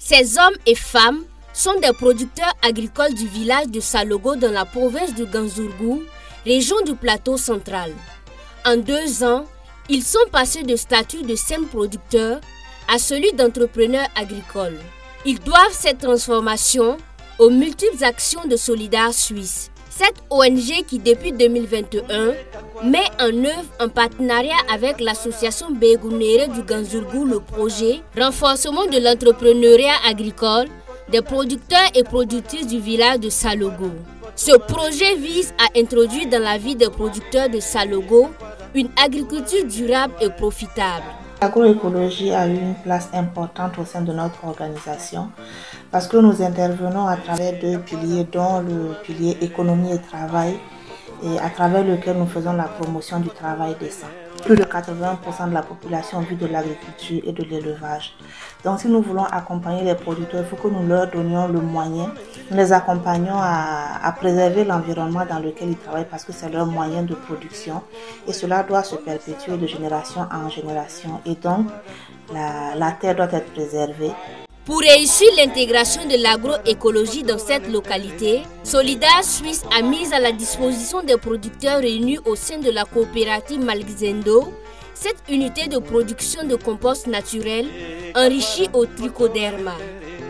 Ces hommes et femmes sont des producteurs agricoles du village de Salogo dans la province de Ganzourgou, région du plateau central. En 2 ans, ils sont passés de statut de simple producteur à celui d'entrepreneur agricole. Ils doivent cette transformation aux multiples actions de Solidar Suisse. Cette ONG qui depuis 2021 met en œuvre en partenariat avec l'association Begounéré du Ganzourgou le projet renforcement de l'entrepreneuriat agricole des producteurs et productrices du village de Salogo. Ce projet vise à introduire dans la vie des producteurs de Salogo une agriculture durable et profitable. L'agroécologie a eu une place importante au sein de notre organisation parce que nous intervenons à travers 2 piliers, dont le pilier économie et travail, et à travers lequel nous faisons la promotion du travail décent. Plus de 80% de la population vit de l'agriculture et de l'élevage. Donc si nous voulons accompagner les producteurs, il faut que nous leur donnions le moyen, nous les accompagnons à préserver l'environnement dans lequel ils travaillent parce que c'est leur moyen de production et cela doit se perpétuer de génération en génération et donc la terre doit être préservée. Pour réussir l'intégration de l'agroécologie dans cette localité, Solidar Suisse a mis à la disposition des producteurs réunis au sein de la coopérative Malgzendo cette unité de production de compost naturel enrichi au trichoderma.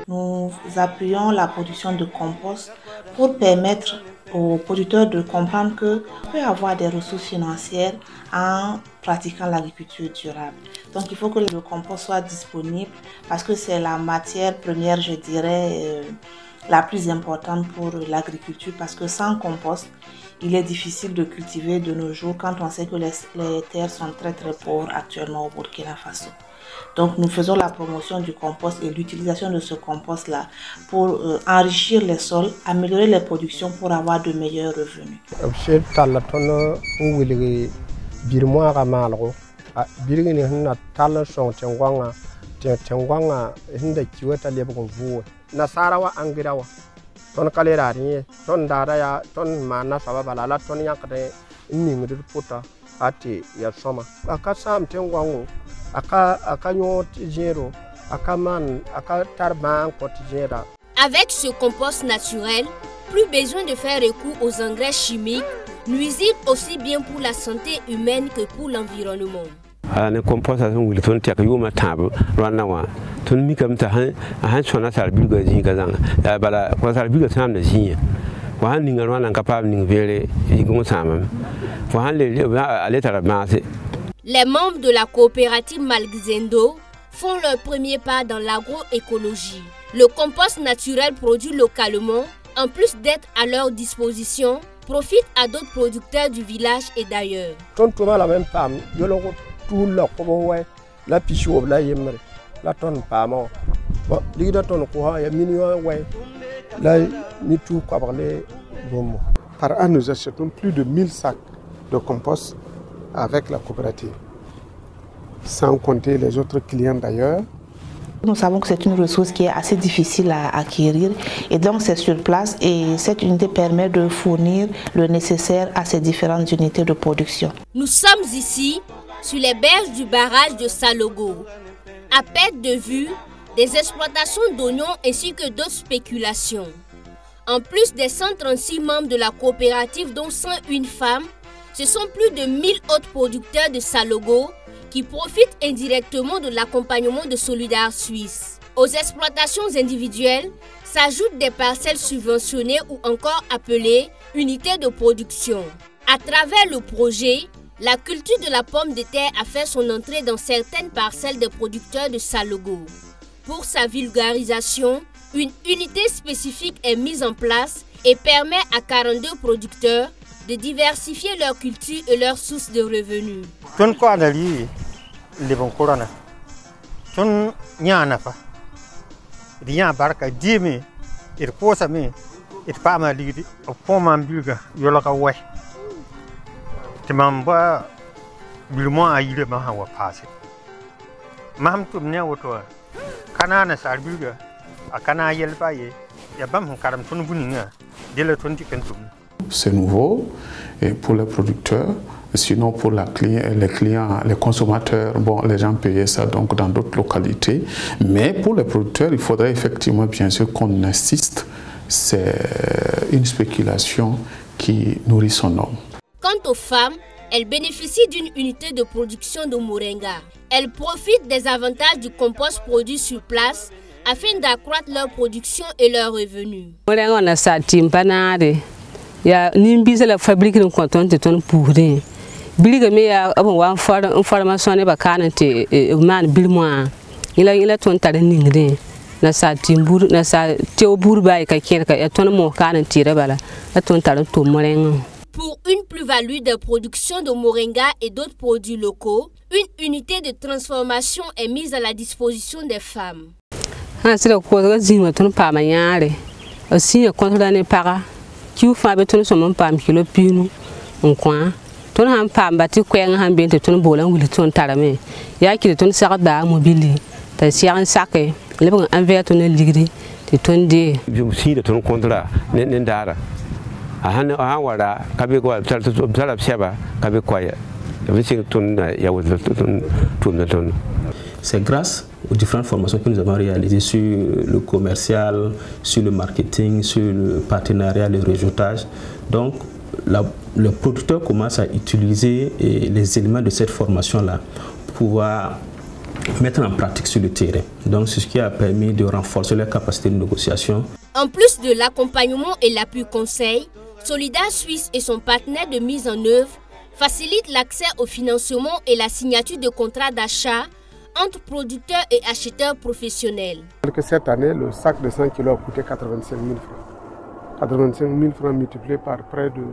Nous appuyons la production de compost pour permettre aux producteurs de comprendre qu'on peut avoir des ressources financières en pratiquant l'agriculture durable. Donc il faut que le compost soit disponible parce que c'est la matière première, je dirais, la plus importante pour l'agriculture parce que sans compost, il est difficile de cultiver de nos jours quand on sait que les terres sont très pauvres actuellement au Burkina Faso. Donc nous faisons la promotion du compost et l'utilisation de ce compost-là pour enrichir les sols, améliorer les productions pour avoir de meilleurs revenus. Avec ce compost naturel, plus besoin de faire recours aux engrais chimiques, nuisibles aussi bien pour la santé humaine que pour l'environnement. Les membres de la coopérative Malgzendo font leur premier pas dans l'agroécologie. Le compost naturel produit localement, en plus d'être à leur disposition, profite à d'autres producteurs du village et d'ailleurs. Par an, nous achetons plus de 1000 sacs de compost avec la coopérative, sans compter les autres clients d'ailleurs. Nous savons que c'est une ressource qui est assez difficile à acquérir et donc c'est sur place et cette unité permet de fournir le nécessaire à ces différentes unités de production. Nous sommes ici sur les berges du barrage de Salogo. À perte de vue, des exploitations d'oignons ainsi que d'autres spéculations. En plus des 136 membres de la coopérative dont 101 femmes, ce sont plus de 1000 autres producteurs de Salogo qui profitent indirectement de l'accompagnement de Solidar Suisse. Aux exploitations individuelles s'ajoutent des parcelles subventionnées ou encore appelées unités de production. À travers le projet, la culture de la pomme de terre a fait son entrée dans certaines parcelles des producteurs de Salogo. Pour sa vulgarisation, une unité spécifique est mise en place et permet à 42 producteurs de diversifier leur culture et leurs sources de revenus. c'est nouveau et pour les producteurs. Sinon, pour les clients, les consommateurs, bon, les gens payaient ça donc dans d'autres localités. Mais pour les producteurs, il faudrait effectivement, bien sûr, qu'on insiste. C'est une spéculation qui nourrit son homme. Quant aux femmes, elles bénéficient d'une unité de production de moringa. Elles profitent des avantages du compost produit sur place afin d'accroître leur production et leurs revenus. Biliga me ya abon wan formation ne ba kanante man bilmoa ila ton tare ningde na sa timbur na sa teobur bay ka ker ka ton mo kanante rebala ton tare to morenga. Pour une plus-value de production de moringa et d'autres produits locaux, une unité de transformation est mise à la disposition des femmes. Ha sira ko ga zinwa ton pa ma yaare asinya kontra ne para ki fa be ton so mon pam kilo pinu on ton han pam bati kwen han bente ton bolan wuli ton tarame ya ki ton saka ba mobili ta sian sake le bon envers ton ligri te ton de je si de ton contrat nen dara a han wara kabe ko tala siaba kabe kwaya je ton ya ton. C'est grâce aux différentes formations que nous avons réalisées sur le commercial, sur le marketing, sur le partenariat, le réseautage. Donc, le producteur commence à utiliser les éléments de cette formation-là pour pouvoir mettre en pratique sur le terrain. Donc, c'est ce qui a permis de renforcer leur capacité de négociation. En plus de l'accompagnement et l'appui conseil, Solidar Suisse et son partenaire de mise en œuvre facilitent l'accès au financement et la signature de contrats d'achat entre producteurs et acheteurs professionnels. Cette année, le sac de 100 kg a coûté 85 000 francs. 85 000 francs multipliés par près de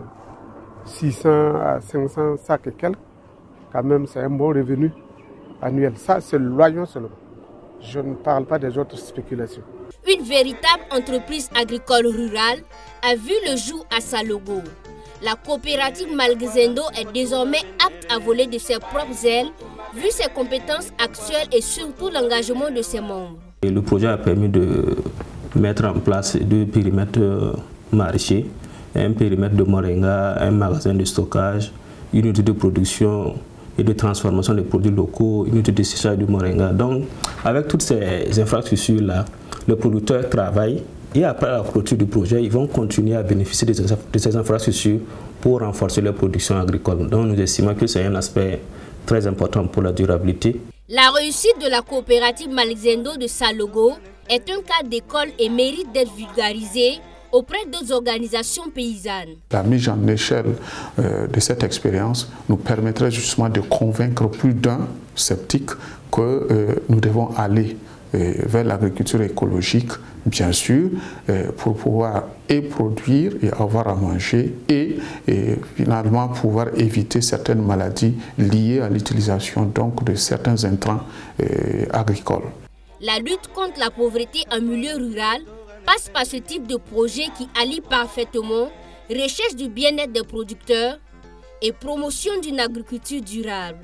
600 à 500 sacs et quelques, quand même c'est un bon revenu annuel. Ça, c'est le loyer seulement. Je ne parle pas des autres spéculations. Une véritable entreprise agricole rurale a vu le jour à Salogo. La coopérative Malgzendo est désormais apte à voler de ses propres ailes, vu ses compétences actuelles et surtout l'engagement de ses membres. Et le projet a permis de mettre en place deux périmètres maraîchers, un périmètre de moringa, un magasin de stockage, une unité de production et de transformation des produits locaux, une unité de séchage du moringa. Donc, avec toutes ces infrastructures-là, le producteur travaille et après la clôture du projet, ils vont continuer à bénéficier de ces infrastructures pour renforcer leur production agricole. Donc, nous estimons que c'est un aspect très important pour la durabilité. La réussite de la coopérative Malgzendo de Salogo est un cas d'école et mérite d'être vulgarisé auprès d'autres organisations paysannes. La mise en échelle de cette expérience nous permettrait justement de convaincre plus d'un sceptique que nous devons aller vers l'agriculture écologique, bien sûr, pour pouvoir et produire et avoir à manger et finalement pouvoir éviter certaines maladies liées à l'utilisation donc de certains intrants agricoles. La lutte contre la pauvreté en milieu rural passe par ce type de projet qui allie parfaitement recherche du bien-être des producteurs et promotion d'une agriculture durable.